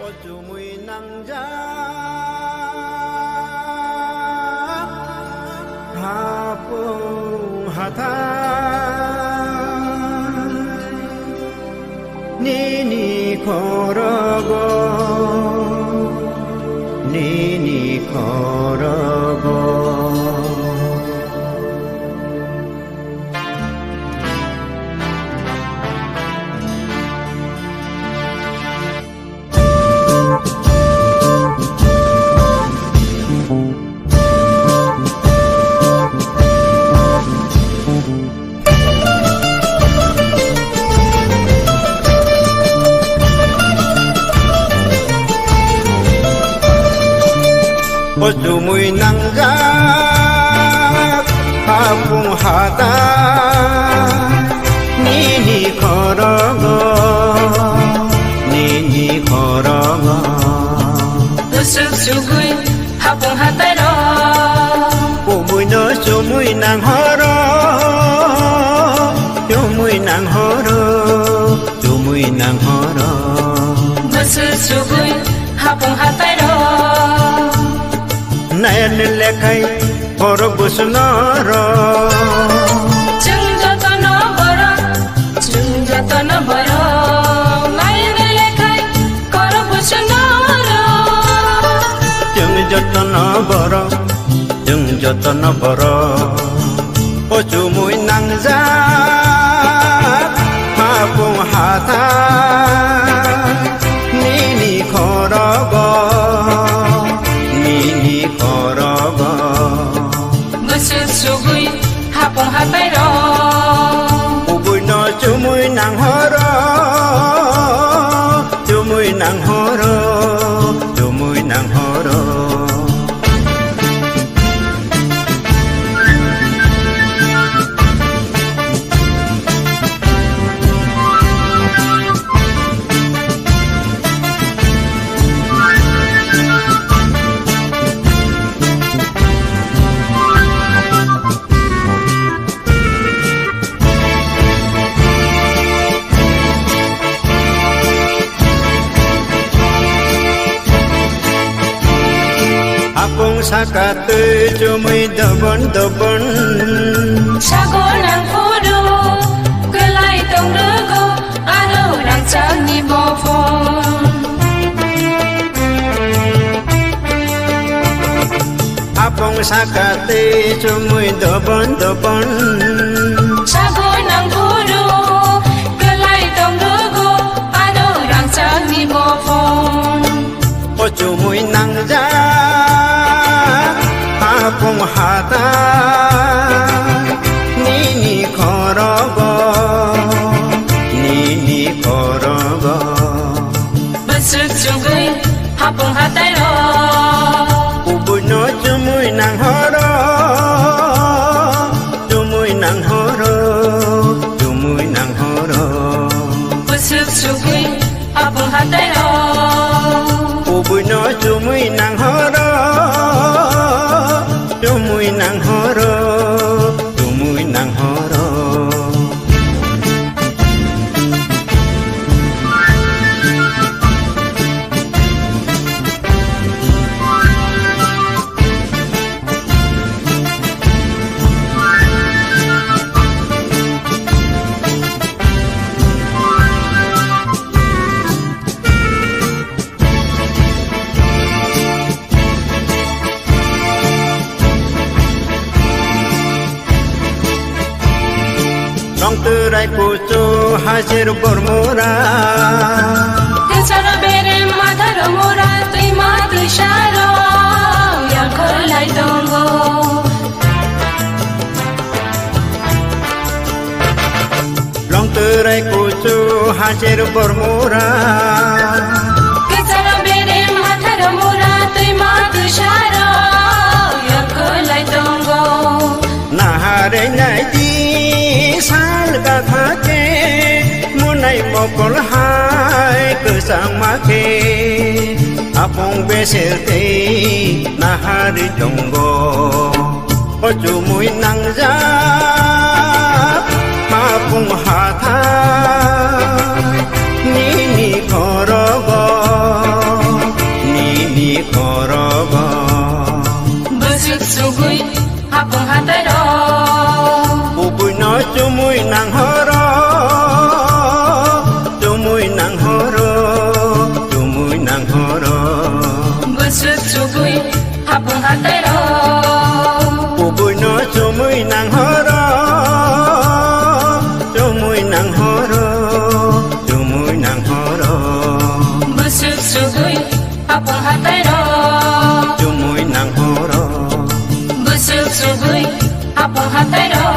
어쭈무이 낭자 하풍하다 니니 걸어고 니니 걸어고 어쭈무이 낭자 하풍하다 니니 걸어가 니니 걸어가 으쓱수구이 하풍하다로 뽀무이 너 쪼무이 낭허러 쪼무이 낭허러 쪼무이 낭허러 으쓱수구이 하풍하다로 나연을 내카이 걸어보스너러 증저도 넘어라 증저도 넘어라 나연을 내카이 걸어보시너라 증저도 넘어라 증저도 넘어라 어쭈무이 낭자 하풍하다 니니 걸어가 으쓱수구이 하풍하다로 우불 너 쪼무이 낭허러 쪼무이 낭허러 쪼무이 낭허러 사카트 쪼무이 더번 사고랑 포로 글라이 동르고 아노랑 짱니 보폰 아뽕 사카트 쪼무이 더번 사고랑 포로 글라이 동르고 아노랑 짱니 보폰 어쭈무이 낭자 하풍하다 니니 걸어가 니니 걸어가 으쓱수구이 하풍하다로 우불 너 쪼무이 낭허러 쪼무이 낭허러 쪼무이 낭허러 으쓱수구이 하풍하다로 우불 너 쪼무이 낭허러 쪼무이 낭허러 쪼무이 낭허러 렁뜨라이 꾸쭈 하시루 버모라 대차로 베레 마타로 모라 뚜이 마드샤로 양콜라이 동고 렁뜨라이 꾸쭈 하시루 버모라 대차로 베레 마타로 모라 뚜이 마드샤로 양콜라이 동고 나하레 나이디 살가 가게 문나이 먹을 하이 그 상마게 아뽕 베셀 때 나하리 동고 어쭈무이 낭자 하풍하다 니니 걸어가 horo Tumuy nang horo Tumuy nang horo Busuk suguy apong hatay ro Tumuy nang horo Busuk suguy apong hatay ro